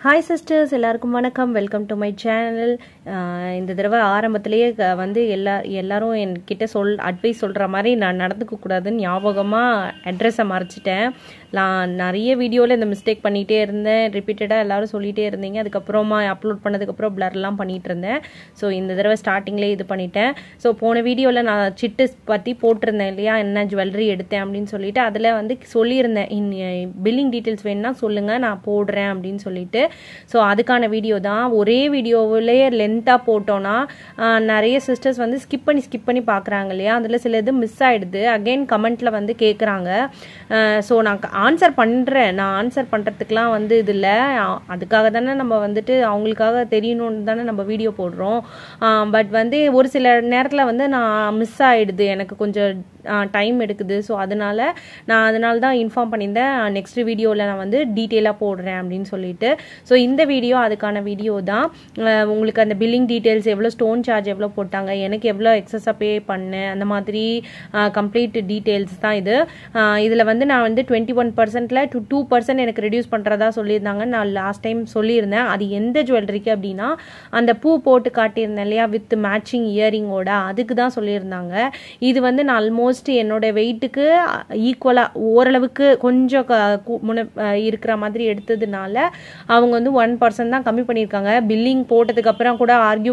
Hi sisters, எல்லாருக்கும் வணக்கம். Welcome to my channel. இந்த தடவை ஆரம்பத்திலேயே வந்து எல்லாரும் என்கிட்ட அட்வைஸ் சொல்கிற மாதிரி நான் நடந்துக்கக்கூடாதுன்னு ஞாபகமாக அட்ரஸை மறைச்சிட்டேன். நான் நிறைய வீடியோவில் இந்த மிஸ்டேக் பண்ணிகிட்டே இருந்தேன். ரிப்பீட்டடாக எல்லோரும் சொல்லிகிட்டே இருந்தீங்க. அதுக்கப்புறமா அப்லோட் பண்ணதுக்கப்புறம் பிளர்லாம் பண்ணிகிட்டு இருந்தேன். ஸோ இந்த தடவை ஸ்டார்டிங்லேயே இது பண்ணிட்டேன். ஸோ போன வீடியோவில் நான் சிட்டு பற்றி போட்டிருந்தேன் இல்லையா, என்ன ஜுவல்லரி எடுத்தேன் அப்படின்னு சொல்லிட்டு. அதில் வந்து சொல்லியிருந்தேன், பில்லிங் டீட்டெயில்ஸ் வேணுன்னா சொல்லுங்கள், நான் போடுறேன் அப்படின்னு சொல்லிட்டு. ஸோ அதுக்கான வீடியோ தான். ஒரே வீடியோவிலேயே லென்த்தாக போட்டோன்னா நிறைய சிஸ்டர்ஸ் வந்து ஸ்கிப் பண்ணி பார்க்குறாங்க இல்லையா, அதில் சில இது மிஸ் ஆகிடுது. அகெயின் கமெண்ட்டில் வந்து கேட்குறாங்க. ஸோ நான் ஆன்சர் பண்ணுறேன். நான் ஆன்சர் பண்ணுறதுக்கெலாம் வந்து இது இல்லை. அதுக்காக தானே நம்ம வந்துட்டு அவங்களுக்காக தெரியணும்னு தானே நம்ம வீடியோ போடுறோம். பட் வந்து ஒரு சில நேரத்தில் வந்து நான் மிஸ் ஆகிடுது, எனக்கு கொஞ்சம் டைம் எடுக்குது. ஸோ அதனால தான் இன்ஃபார்ம் பண்ணியிருந்தேன், நெக்ஸ்ட் வீடியோவில் நான் வந்து டீட்டெயிலாக போடுறேன் அப்படின்னு சொல்லிட்டு. ஸோ இந்த வீடியோ அதுக்கான வீடியோ தான். உங்களுக்கு அந்த பில்லிங் டீட்டெயில்ஸ், எவ்வளோ ஸ்டோன் சார்ஜ் எவ்வளோ போட்டாங்க, எனக்கு எவ்வளோ எக்ஸஸாக பே பண்ணேன், அந்த மாதிரி கம்ப்ளீட் டீட்டெயில்ஸ் தான் இது. இதில் வந்து நான் வந்து 21%ல் 2% எனக்கு ரெடியூஸ் பண்ணுறதா சொல்லியிருந்தாங்க. நான் லாஸ்ட் டைம் சொல்லியிருந்தேன். அது எந்த ஜுவல்லரிக்கு அப்படின்னா, அந்த பூ போட்டு காட்டியிருந்தேன் இல்லையா, வித் மேட்சிங் இயரிங்கோட, அதுக்கு தான் சொல்லியிருந்தாங்க. இது வந்து நான் ஆல்மோஸ்ட் என்னோட வெயிட்டுக்கு ஈக்குவலாக ஓரளவுக்கு கொஞ்சம் இருக்கிற மாதிரி எடுத்ததுனால அவங்க வந்து 1% தான் கம்மி பண்ணியிருக்காங்க. பில்லிங் போட்டதுக்கு அப்புறம் கூட ஆர்கியூ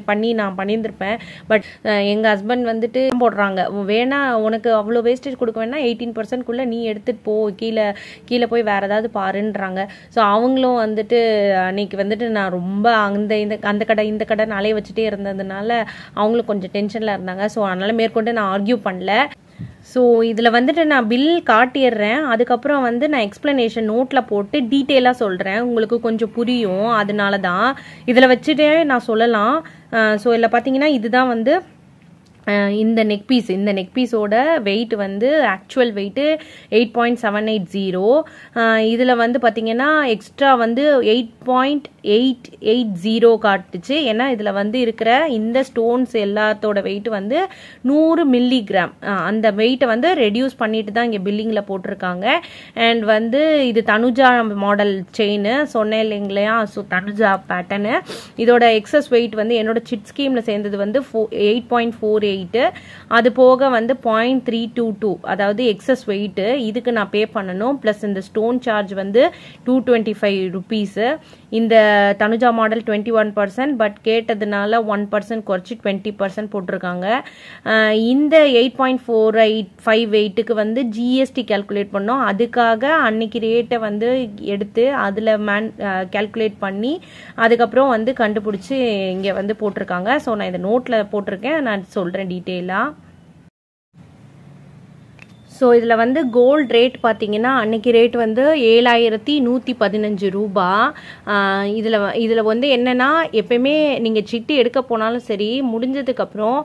பண்ணி நான் பண்ணியிருந்திருப்பேன். பட் எங்கள் ஹஸ்பண்ட் வந்துட்டு போடுறாங்க, வேணா உனக்கு அவ்வளோ வேஸ்டேஜ் கொடுக்க வேணா 18%க்குள்ளே நீ எடுத்துகிட்டு போ, கீழே போய் வேறு ஏதாவது பாருன்றாங்க. ஸோ அவங்களும் வந்துட்டு அன்னைக்கு வந்துட்டு நான் ரொம்ப அந்த கடை இந்த கடை அலைய வச்சுட்டே இருந்ததுனால அவங்களும் கொஞ்சம் டென்ஷனில் இருந்தாங்க. ஸோ அதனால் மேற்கொண்டு நான் ஆர்கியூ பண்ணல. ஸோ இதில் வந்துட்டு நான் பில் காட்டிடுறேன். அதுக்கப்புறம் வந்து நான் எக்ஸ்பிளனேஷன் நோட்டில் போட்டு டீட்டெயிலாக சொல்கிறேன், உங்களுக்கு கொஞ்சம் புரியும். அதனால தான் இதில் வச்சுட்டே நான் சொல்லலாம். ஸோ இதில் பார்த்தீங்கன்னா இதுதான் வந்து இந்த நெக் பீஸோட வெயிட் வந்து ஆக்சுவல் வெயிட்டு 8.780. இதில் வந்து பார்த்தீங்கன்னா எக்ஸ்ட்ரா வந்து 8.880 காட்டுச்சு. ஏன்னா இதில் வந்து இருக்கிற இந்த ஸ்டோன்ஸ் எல்லாத்தோட வெயிட் வந்து 100 மில்லிகிராம். அந்த வெயிட்டை வந்து ரெடியூஸ் பண்ணிட்டு தான் இங்கே பில்லிங்கில் போட்டிருக்காங்க. அண்ட் வந்து இது தனுஜா மாடல் செயின் சொன்னேன் இல்லைங்களா, ஸோ தனுஜா பேட்டர்னு. இதோட எக்ஸஸ் வெயிட் வந்து என்னோட சிட் ஸ்கீமில் சேர்ந்தது வந்து 8.48. அது போக வந்து 0.322, அதாவது எக்ஸஸ் வெயிட், இதுக்கு நான் பே பண்ணணும். பிளஸ் இந்த ஸ்டோன் சார்ஜ் வந்து 225 ருபீஸ். இந்த தனுஜா மாடல் 21%, பட் கேட்டதுனால 1% குறைச்சி 20% போட்டிருக்காங்க. இந்த 8.485 வந்து ஜிஎஸ்டி கால்குலேட் பண்ணோம். அதுக்காக அன்னைக்கு ரேட்டை வந்து எடுத்து அதில் கால்குலேட் பண்ணி அதுக்கப்புறம் வந்து கண்டுபிடிச்சி இங்கே வந்து போட்டிருக்காங்க. ஸோ நான் இந்த நோட்டில் போட்டிருக்கேன், நான் சொல்கிறேன் டீட்டெயிலாக. ஸோ இதில் வந்து கோல்டு ரேட் பார்த்தீங்கன்னா அன்னைக்கு ரேட் வந்து 7115 ரூபா. இதில் வந்து என்னென்னா, எப்பயுமே நீங்கள் சிட்டு எடுக்க போனாலும் சரி, முடிஞ்சதுக்கப்புறம்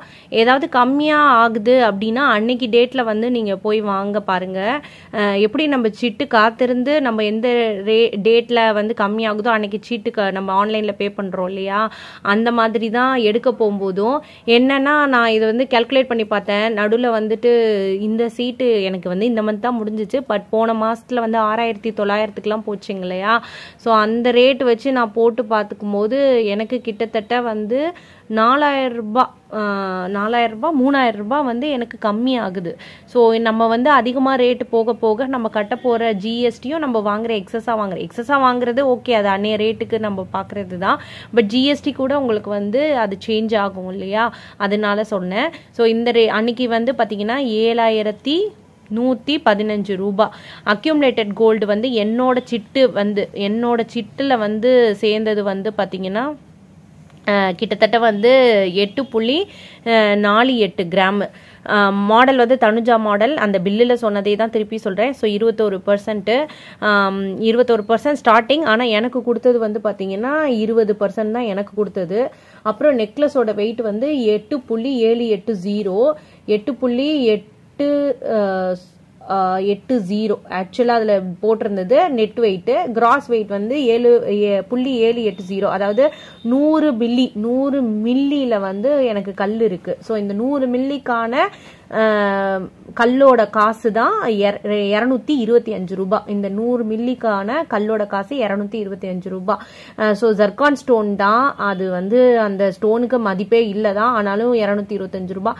ஏதாவது கம்மியாக ஆகுது அப்படின்னா அன்னைக்கு டேட்டில் வந்து நீங்கள் போய் வாங்க பாருங்கள். எப்படி நம்ம சிட்டு காத்திருந்து நம்ம எந்த டேட்டில் வந்து கம்மியாகுதோ அன்னைக்கு சீட்டுக்கு நம்ம ஆன்லைனில் பே பண்ணுறோம் இல்லையா, அந்த மாதிரி தான் எடுக்க போகும்போதும் என்னென்னா, நான் இதை வந்து கால்குலேட் பண்ணி பார்த்தேன். நடுவில் வந்துட்டு இந்த சீட்டு எனக்கு வந்து இந்த மந்த் தான் முடிஞ்சிச்சு. பட் போன மாதத்தில் வந்து 6900க்குலாம் போச்சுங்க இல்லையா. ஸோ அந்த ரேட் வச்சு நான் போட்டு பார்த்துக்கும் போது எனக்கு கிட்டத்தட்ட வந்து 4000 ரூபாய் 3000 ரூபாய் வந்து எனக்கு கம்மி ஆகுது. ஸோ நம்ம வந்து அதிகமாக ரேட்டு போக போக நம்ம கட்ட போகிற ஜிஎஸ்டியும் நம்ம வாங்குற எக்ஸஸாக வாங்குறது ஓகே, அது அன்னைய ரேட்டுக்கு நம்ம பார்க்குறது தான். பட் ஜிஎஸ்டி கூட உங்களுக்கு வந்து அது சேஞ்ச் ஆகும் இல்லையா, அதனால சொன்னேன். ஸோ இந்த அன்னைக்கு வந்து பார்த்தீங்கன்னா 7115 ரூபாய். அக்யூமுலேட்டட் கோல்டு வந்து என்னோட சிட்டில் வந்து சேர்ந்தது வந்து பார்த்தீங்கன்னா கிட்டத்தட்ட வந்து 8.48 கிராம். மாடல் வந்து தனுஜா மாடல். அந்த பில்லில் சொன்னதே தான் திருப்பி சொல்கிறேன். So 21% starting. ஆனால் எனக்கு கொடுத்தது வந்து பார்த்தீங்கன்னா 20% தான் எனக்கு கொடுத்தது. அப்புறம் நெக்லஸோட வெயிட் வந்து 8.780 8.80 ஆக்சுவலாக அதில் போட்டிருந்தது நெட் வெயிட்டு. கிராஸ் வெயிட் வந்து 7.780, அதாவது 100 மில்லியில் வந்து எனக்கு கல் இருக்குது. ஸோ இந்த 100 மில்லிக்கான கல்லோட காசு தான் 225 ரூபாய். இந்த 100 மில்லிக்கான கல்லோட காசு 225 ரூபாய். ஸோ ஜர்கான் ஸ்டோன் தான் அது வந்து அந்த ஸ்டோனுக்கு மதிப்பே இல்லை தான், ஆனாலும் 225 ரூபாய்.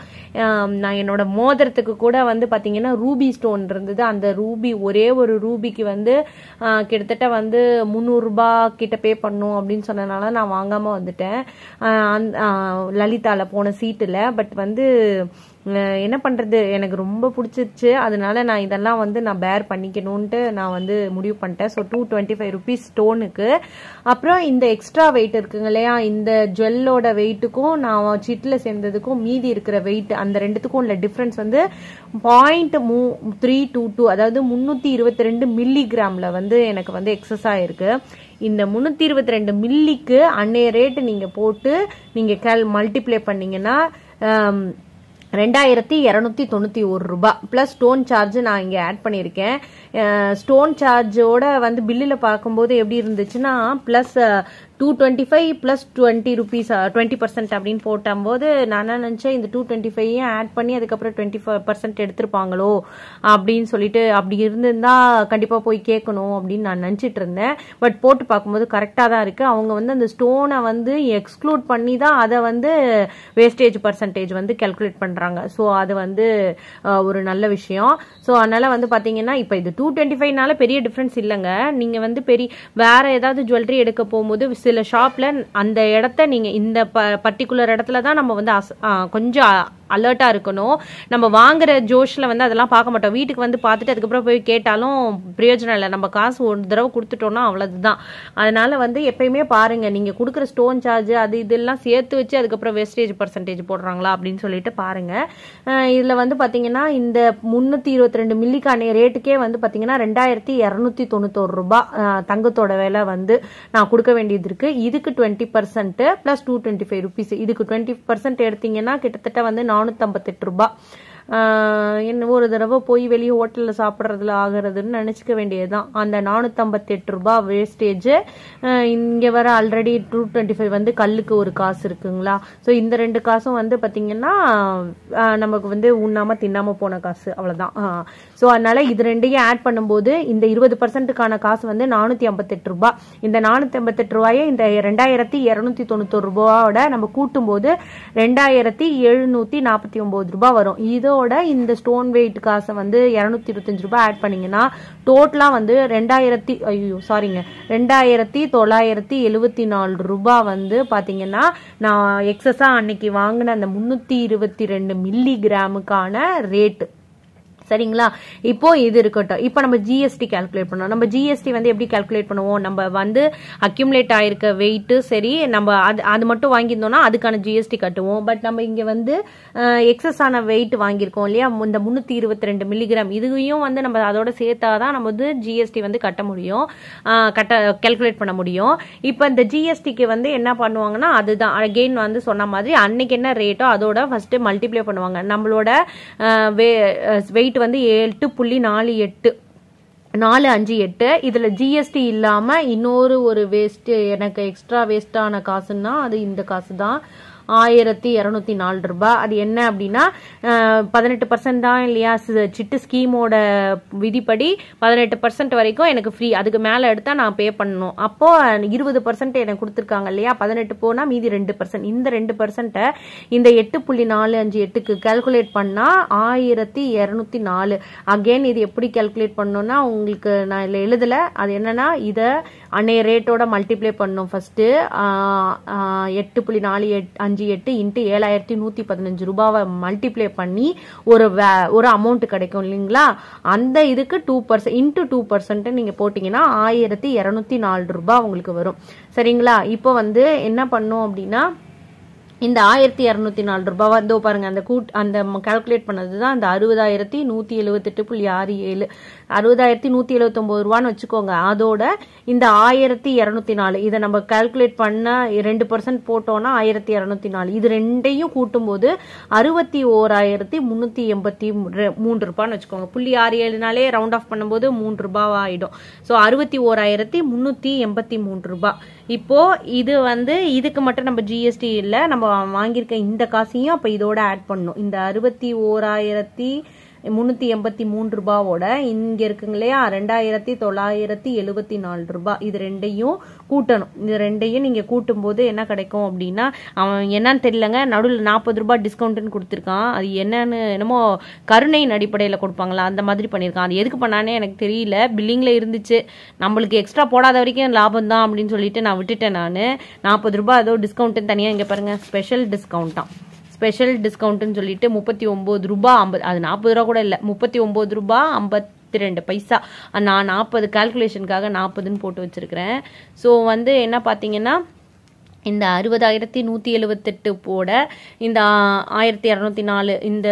நான் என்னோட மோதிரத்துக்கு கூட வந்து பார்த்தீங்கன்னா ரூபி ஸ்டோன் இருந்தது. அந்த ரூபி ஒரே ஒரு ரூபிக்கு வந்து கிட்டத்தட்ட வந்து 300 ரூபாய் கிட்ட பே பண்ணும் அப்படின்னு சொன்னதுனால நான் வாங்காம வந்துட்டேன் லலிதால போன சீட்டுல. பட் வந்து என்ன பண்றது, எனக்கு ரொம்ப பிடிச்சிருச்சு. அதனால நான் இதெல்லாம் வந்து நான் பேர் பண்ணிக்கணும்ட்டு நான் வந்து முடிவு பண்ணிட்டேன். ஸோ 225 ருபீஸ் ஸ்டோனுக்கு. அப்புறம் இந்த எக்ஸ்ட்ரா வெயிட் இருக்குங்க இல்லையா, இந்த ஜுவல்லோட வெயிட்டுக்கும் நான் சீட்டில் சேர்ந்ததுக்கும் மீதி இருக்கிற வெயிட் அந்த ரெண்டுத்துக்கும் உள்ள டிஃப்ரென்ஸ் வந்து 0.322, அதாவது 322 மில்லிகிராம்ல வந்து எனக்கு வந்து எக்ஸஸ் ஆயிருக்கு. இந்த 322 மில்லிக்கு அன்னைய ரேட்டு நீங்க போட்டு நீங்க மல்டிப்ளை பண்ணீங்கன்னா 2291 ரூபாய் பிளஸ் ஸ்டோன் சார்ஜ் நான் இங்க ஆட் பண்ணியிருக்கேன். ஸ்டோன் சார்ஜோட வந்து பில்லில் பார்க்கும்போது எப்படி இருந்துச்சுன்னா பிளஸ் 225 பிளஸ் 20 ருபீஸ் 20% அப்படின்னு போட்டம்போது நான் நினைச்சேன் இந்த 225 ஆட் பண்ணி அதுக்கப்புறம் 20% எடுத்திருப்பாங்களோ அப்படின்னு சொல்லிட்டு. அப்படி இருந்திருந்தா கண்டிப்பா போய் கேட்கணும் அப்படின்னு நான் நினைச்சிட்டு இருந்தேன். பட் போட்டு பார்க்கும்போது கரெக்டா தான் இருக்கு. அவங்க வந்து அந்த ஸ்டோனை வந்து எக்ஸ்க்ளூட் பண்ணி தான் அதை வந்து வேஸ்டேஜ் பர்சன்டேஜ் வந்து கால்குலேட் பண்றாங்க. ஸோ அது வந்து ஒரு நல்ல விஷயம். ஸோ அதனால வந்து பாத்தீங்கன்னா இப்ப இது 225னால பெரிய டிஃபரன்ஸ் இல்லைங்க. நீங்க வந்து வேற ஏதாவது ஜுவல்லரி எடுக்க போகும்போது சில ஷாப்ல அந்த இடத்த நீங்க இந்த பர்டிகுலர் இடத்துல தான் நம்ம வந்து கொஞ்சம் அலர்ட்டா இருக்கணும். நம்ம வாங்குற ஜோஷ்ல வந்து அதெல்லாம் பார்க்க மாட்டோம். வீட்டுக்கு வந்து பார்த்துட்டு அதுக்கப்புறம் போய் கேட்டாலும் பிரயோஜனம் இல்லை. நம்ம காசு ஒரு தடவை கொடுத்துட்டோம்னா அவ்வளவுதான். அதனால வந்து எப்பயுமே பாருங்க, நீங்க கொடுக்குற ஸ்டோன் சார்ஜ் அது இதெல்லாம் சேர்த்து வச்சு அதுக்கப்புறம் வேஸ்டேஜ் பர்சன்டேஜ் போடுறாங்களா அப்படின்னு சொல்லிட்டு பாருங்க. இதுல வந்து பாத்தீங்கன்னா இந்த 322 மில்லிக்கான ரேட்டுக்கே வந்து பாத்தீங்கன்னா 2291 ரூபாய் தங்கத்தோட விலை வந்து நான் கொடுக்க வேண்டியது இருக்கு. இதுக்கு 20% பிளஸ் 225 ருபீஸ். இதுக்கு 20% எடுத்தீங்கன்னா கிட்டத்தட்ட வந்து 458 ரூபாய். என்ன ஒரு தடவை போய் வெளியே ஹோட்டல்ல சாப்பிட்றதுல ஆகுறதுன்னு நினைச்சுக்க வேண்டியதுதான். அந்த 458 ரூபாய் வேஸ்டேஜ். இங்க வர ஆல்ரெடி 225 வந்து கல்லுக்கு ஒரு காசு இருக்குங்களா. ஸோ இந்த ரெண்டு காசும் வந்து பாத்தீங்கன்னா நமக்கு வந்து உண்ணாம தின்னாம போன காசு, அவ்வளவுதான். ஸோ அதனால இது ரெண்டையும் ஆட் பண்ணும்போது இந்த 20%க்கான காசு வந்து 458 ரூபாய். இந்த 458 ரூபாயை இந்த 2291 ரூபாயோட நம்ம கூட்டும் போது 2749 ரூபாய் வரும். இதோட இந்த ஸ்டோன் வெயிட் காசை வந்து 225 ரூபாய் ஆட் பண்ணீங்கன்னா டோட்டலா வந்து 2974 ரூபாய் வந்து பாத்தீங்கன்னா நான் எக்ஸஸா அன்னைக்கு வாங்கின அந்த 322 மில்லிகிராமுக்கான ரேட்டு. சரிங்களா. இப்போ இது இருக்கட்டும். இப்போ நம்ம ஜிஎஸ்டி கால்குலேட் பண்ணோம். நம்ம ஜிஎஸ்டி வந்து எப்படி கால்குலேட் பண்ணுவோம், நம்ம வந்து அக்யூமுலேட் ஆயிருக்க வெயிட் சரி நம்ம அது மட்டும் வாங்கியிருந்தோம்னா அதுக்கான ஜிஎஸ்டி கட்டுவோம். பட் நம்ம இங்க வந்து எக்ஸஸ் ஆன வெயிட் வாங்கியிருக்கோம் இல்லையா, இந்த 322 மில்லிகிராம், இதையும் வந்து நம்ம அதோட சேர்த்தாதான் நம்ம வந்து ஜிஎஸ்டி வந்து கட்ட முடியும், கால்குலேட் பண்ண முடியும். இப்போ இந்த ஜிஎஸ்டிக்கு வந்து என்ன பண்ணுவாங்கன்னா அதுதான் அகெயின் வந்து சொன்ன மாதிரி அன்னைக்கு என்ன ரேட்டோ அதோட ஃபர்ஸ்ட் மல்டிப்ளை பண்ணுவாங்க. நம்மளோட வெயிட் வந்து 8.458 இதுல ஜிஎஸ்டி இல்லாம இன்னொரு ஒரு வேஸ்ட் எனக்கு எக்ஸ்ட்ரா வேஸ்டான காசுன்னா அது இந்த காசு தான், 1204 ரூபாய். அது என்ன அப்படின்னா 18% தான் இல்லையா சிட்டு ஸ்கீமோட விதிப்படி 18% வரைக்கும் எனக்கு ஃப்ரீ. அதுக்கு மேல எடுத்தா நான் பே பண்ணணும். அப்போ 20% எனக்கு கொடுத்துருக்காங்க இல்லையா, 18 போனா மீதி 2%. இந்த 2% இந்த 8.458க்கு கால்குலேட் பண்ணா 1204. அகெயின் இது எப்படி கால்குலேட் பண்ணணும்னா உங்களுக்கு நான் இதுல எழுதல. அது என்னன்னா இத அன்னைய ரேட்டோட மல்டிப்ளை பண்ணும். ஃபர்ஸ்ட் 8.458 இன்ட்டு 7115 ரூபாவை மல்டிப்ளை பண்ணி ஒரு அமௌண்ட் கிடைக்கும் இல்லைங்களா. அந்த இதுக்கு 2% இன்ட்டு 2% நீங்க போட்டீங்கன்னா 1204 ரூபாய் உங்களுக்கு வரும். சரிங்களா. இப்போ வந்து என்ன பண்ணும் அப்படின்னா இந்த 1204 ரூபாய் வந்து பாருங்க அந்த கால்குலேட் பண்ணதுதான் அந்த 60,178.67 60,179 ரூபான்னு வச்சுக்கோங்க. அதோட இந்த 1204 இதை நம்ம கால்குலேட் பண்ண 2% போட்டோம்னா 1204 இது ரெண்டையும் கூட்டும் போது 61,383 ரூபான்னு வச்சுக்கோங்க. 0.67 ரவுண்ட் ஆஃப் பண்ணும்போது 3 ரூபாய் ஆயிடும். ஸோ 61,383 ரூபாய். இப்போ இது வந்து இதுக்கு மட்டும் நம்ம ஜிஎஸ்டி இல்லை, நம்ம வாங்கியிருக்க இந்த காசையும் அப்போ இதோட ஆட் பண்ணணும். இந்த 61,383 ரூபாவோட இங்க இருக்குங்க இல்லையா 2,974 ரூபாய், இது ரெண்டையும் கூட்டணும். இது ரெண்டையும் நீங்க கூட்டும் போது என்ன கிடைக்கும் அப்படின்னா, அவன் என்னன்னு தெரியலங்க, நடுவில் 40 ரூபாய் டிஸ்கவுண்ட்னு கொடுத்துருக்கான். அது என்னன்னு என்னமோ கருணையின் அடிப்படையில் கொடுப்பாங்களா அந்த மாதிரி பண்ணியிருக்கான். அது எதுக்கு பண்ணானே எனக்கு தெரியல. பில்லிங்ல இருந்துச்சு, நம்மளுக்கு எக்ஸ்ட்ரா போடாத வரைக்கும் லாபம் தான் அப்படின்னு சொல்லிட்டு நான் விட்டுட்டேன். நான் 40 ரூபாய் ஏதோ டிஸ்கவுண்ட்னு தனியாக இங்கே பாருங்க ஸ்பெஷல் டிஸ்கவுண்ட்டான். ஸ்பெஷல் டிஸ்கவுண்ட்னு சொல்லிட்டு 39 ரூபாய் 50, அது 40 ரூபா கூட இல்லை, 39 ரூபாய் 52 பைசா. நான் 40 கால்குலேஷனுக்காக 40ன்னு போட்டு வச்சிருக்கிறேன். ஸோ வந்து என்ன பார்த்தீங்கன்னா, இந்த 60,178 போட இந்த 1,204 இந்த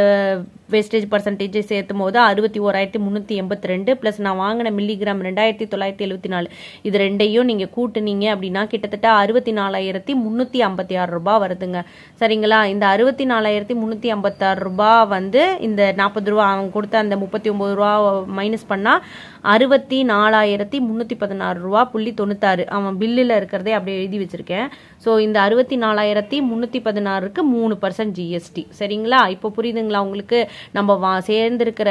வேஸ்டேஜ் பர்சன்டேஜ் சேர்த்தும் போது 61,382 பிளஸ் நான் வாங்கின மில்லிகிராம் 2,974, இது ரெண்டையும் நீங்க கூட்டுனீங்க அப்படின்னா கிட்டத்தட்ட 64,356 ரூபாய் வருதுங்க. சரிங்களா? இந்த 64,356 ரூபாய் வந்து இந்த 40 ரூபா அவங்க கொடுத்த அந்த 39 ரூபா மைனஸ் பண்ணா 64,316 ரூபாய் 96. அவன் பில்லில் இருக்கிறதே அப்படியே எழுதி வச்சிருக்கேன். ஸோ இந்த 64,316க்கு 3% ஜிஎஸ்டி. சரிங்களா? இப்போ புரியுதுங்களா உங்களுக்கு? நம்ம சேர்ந்திருக்கிற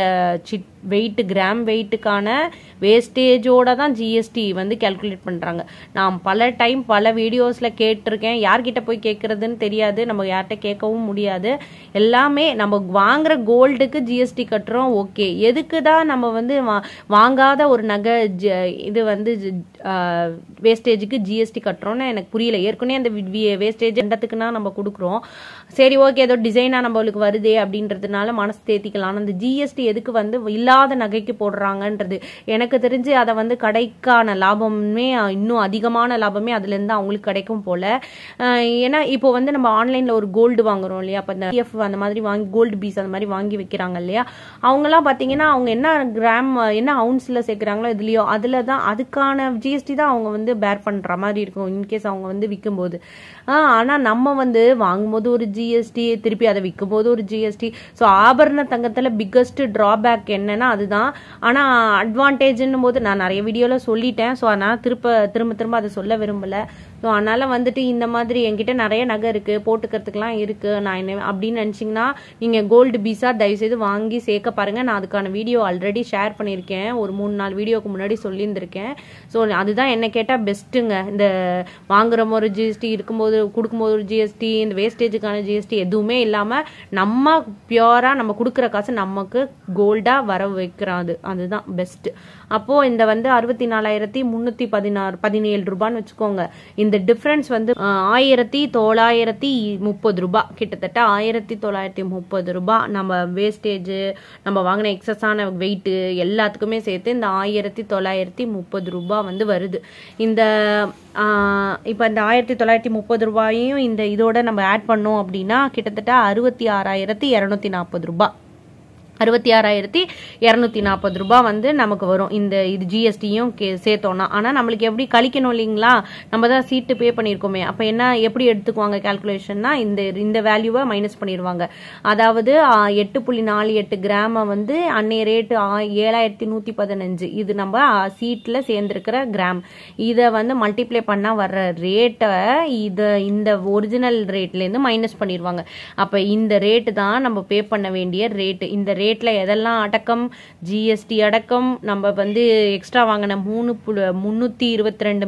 வெயிட் கிராம் வெயிட்டுக்கான வேஸ்டேஜோட தான் ஜிஎஸ்டி வந்து கால்குலேட் பண்றாங்க. நான் பல டைம் பல வீடியோஸ்ல கேட்டிருக்கேன். யார்கிட்ட போய் கேட்கறதுன்னு தெரியாது, நம்ம யார்கிட்ட கேட்கவும் முடியாது. எல்லாமே நம்ம வாங்குற கோல்டுக்கு ஜிஎஸ்டி கட்டுறோம். ஓகே, எதுக்கு தான் நம்ம வந்து வாங்காத ஒரு நகை இது வந்து வேஸ்டேஜுக்கு ஜிஎஸ்டி கட்டுறோம்னு எனக்கு புரியல. ஏற்கனவே அந்த வேஸ்டேஜ் எண்டத்துக்குன்னா நம்ம கொடுக்குறோம். சரி ஓகே, ஏதோ டிசைனா நம்மளுக்கு வருதே அப்படின்றதுனால மனசு தேத்திக்கலாம். அந்த ஜிஎஸ்டி எதுக்கு வந்து இல்லாத நகைக்கு போடுறாங்கன்றது எனக்கு தெரிஞ்சு அதை வந்து கடைக்கான லாபமே இன்னும் அதிகமான லாபமே அதுல இருந்து அவங்களுக்கு கிடைக்கும் போல. ஏன்னா இப்போ வந்து நம்ம ஆன்லைன்ல ஒரு கோல்டு வாங்குறோம் இல்லையா, அப்ப இந்த அந்த மாதிரி வாங்கி கோல்டு பீஸ் அந்த மாதிரி வாங்கி வைக்கிறாங்க இல்லையா, அவங்க எல்லாம் பாத்தீங்கன்னா அவங்க என்ன கிராம் என்ன அவுன்ஸ்ல சேர்க்கிறாங்களோ இதுலயோ அதுலதான் அதுக்கான ஜிஎஸ்டி தான் அவங்க வந்து பேர் பண்ற மாதிரி இருக்கும் இன்கேஸ் அவங்க வந்து விற்கும் போது. ஆனா நம்ம வந்து வாங்கும்போது ஒரு ஜிஎஸ்டி, திருப்பி அதை விற்கும் போது ஒரு ஜிஎஸ்டி. ஸோ ஆபரண தங்கத்துல பிக்கஸ்ட் டிராபேக் என்னன்னா அதுதான். ஆனா அட்வான்டேஜ்னு போது நான் நிறைய வீடியோல சொல்லிட்டேன். ஸோ அதனால திரும்ப அதை சொல்ல விரும்பல. ஸோ அதனால வந்துட்டு இந்த மாதிரி என்கிட்ட நிறைய நகை இருக்கு, போட்டுக்கிறதுக்குலாம் இருக்கு. நான் என்ன அப்படின்னு நினைச்சிங்கன்னா நீங்க கோல்டு பீஸா தயவுசெய்து வாங்கி சேர்க்க பாருங்க. நான் அதுக்கான வீடியோ ஆல்ரெடி ஷேர் பண்ணியிருக்கேன், ஒரு 3-4 வீடியோக்கு முன்னாடி சொல்லியிருந்திருக்கேன். ஸோ அதுதான் என்ன கேட்டா பெஸ்ட்டுங்க. இந்த வாங்குற ஒரு ஜிஎஸ்டி இருக்கும்போது கொடுக்கும்போது ஒரு ஜிஎஸ்டி, இந்த வேஸ்டேஜுக்கான ஜிஎஸ்டி எதுவுமே இல்லாம நம்ம பியூரா நம்ம கொடுக்குற காசு நமக்கு கோல்டா வர வைக்கிறாது, அதுதான் பெஸ்ட். அப்போ இந்த வந்து 64,317 ரூபான்னு வச்சுக்கோங்க. இந்த டிஃபரன்ஸ் வந்து 1,930 ரூபாய், கிட்டத்தட்ட 1,930 ரூபாய் நம்ம வேஸ்டேஜ், நம்ம வாங்கின எக்ஸஸான வெயிட் எல்லாத்துக்குமே சேர்த்து இந்த 1,930 ரூபாய் வந்து வருது. இந்த இப்ப இந்த 1,930 ரூபாயையும் இந்த இதோட நம்ம ஆட் பண்ணோம் அப்படின்னா கிட்டத்தட்ட 66,240 ரூபாய், 66,240 ரூபாய் வந்து நமக்கு வரும். இது ஜிஎஸ்டியும் சேர்த்தோம்னா. ஆனா நம்மளுக்கு எப்படி கழிக்கணும் இல்லைங்களா, நம்ம தான் சீட்டு பே பண்ணிருக்கோமே. அப்ப என்ன எப்படி எடுத்துக்குவாங்க கால்குலேஷன்னா, இந்த வேல்யூவை மைனஸ் பண்ணிடுவாங்க. அதாவது 8.48 கிராம வந்து அன்னைய ரேட்டு 7,115, இது நம்ம சீட்ல சேர்ந்திருக்கிற கிராம். இதை வந்து மல்டிப்ளை பண்ணா வர்ற ரேட்டை இந்த ஒரிஜினல் ரேட்ல இருந்து மைனஸ் பண்ணிடுவாங்க. அப்ப இந்த ரேட்டு தான் நம்ம பே பண்ண வேண்டிய ரேட்டு. இந்த ரேட்ல எதெல்லாம் அடக்கம், ஜிஎஸ்டி அடக்கம், நம்ம வந்து எக்ஸ்ட்ரா வாங்கின 322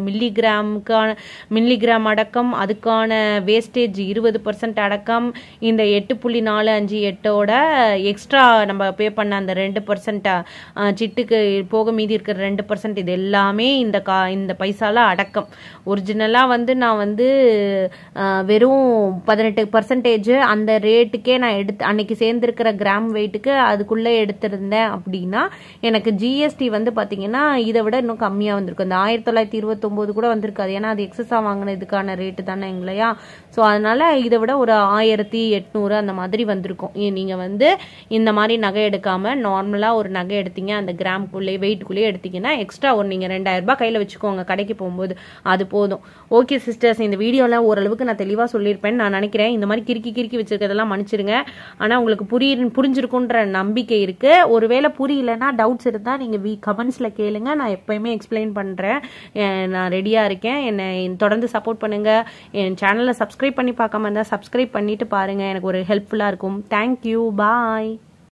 மில்லிகிராம் அடக்கம், அதுக்கான வேஸ்டேஜ் 20% அடக்கம், இந்த 8.458ஓட எக்ஸ்ட்ரா நம்ம பே பண்ண அந்த 2% சிட்டுக்கு போக மீதி இருக்கிற 2%, இது எல்லாமே இந்த பைசால அடக்கம். ஒரிஜினலா வந்து நான் வந்து வெறும் 18% அந்த ரேட்டுக்கே நான் அன்னைக்கு சேர்ந்திருக்கிற கிராம் வெயிட்டுக்கு அதுக்குள்ள எடுத்திருந்தேன் அப்படின்னா எனக்கு ஜிஎஸ்டி வந்து பாத்தீங்கன்னா இதை விட இன்னும் கம்மியா வந்திருக்கும். இந்த 1929 கூட வந்திருக்காது, ஏன்னா அது எக்ஸஸா வாங்கினதுக்கான ரேட்டு தானே இல்லையா. ஸோ அதனால இதை விட ஒரு 1,800 அந்த மாதிரி வந்திருக்கும். நீங்க வந்து இந்த மாதிரி நகை எடுக்காம நார்மலா ஒரு நகை எடுத்தீங்க, அந்த கிராம்குள்ளே வெயிட்டுக்குள்ளேயே எடுத்தீங்கன்னா எக்ஸ்ட்ரா நீங்க 2,000 ரூபாய் கையில வச்சுக்கோங்க கடைக்கு போகும்போது, அது போதும். ஓகே சிஸ்டர்ஸ், இந்த வீடியோல ஓரளவுக்கு நான் தெளிவா சொல்லியிருப்பேன்னு நான் நினைக்கிறேன். இந்த மாதிரி கிறுக்கி வச்சிருக்கிறதெல்லாம் மன்னிச்சிருங்க. ஆனா உங்களுக்கு புரிஞ்சிருக்குன்ற நம்பிக்கை இருக்குது. ஒருவேளை புரியலன்னா டவுட்ஸ் இருந்தால் நீங்கள் கமெண்ட்ஸில் கேளுங்க, நான் எப்போயுமே எக்ஸ்பிளைன் பண்ணுறேன். நான் ரெடியாக இருக்கேன். என்னை தொடர்ந்து சப்போர்ட் பண்ணுங்கள். என் சேனலை சப்ஸ்கிரைப் பண்ணி பார்க்காம இருந்தால் சப்ஸ்கிரைப் பண்ணிவிட்டு பாருங்கள், எனக்கு ஒரு ஹெல்ப்ஃபுல்லாக இருக்கும். தேங்க்யூ, பாய்.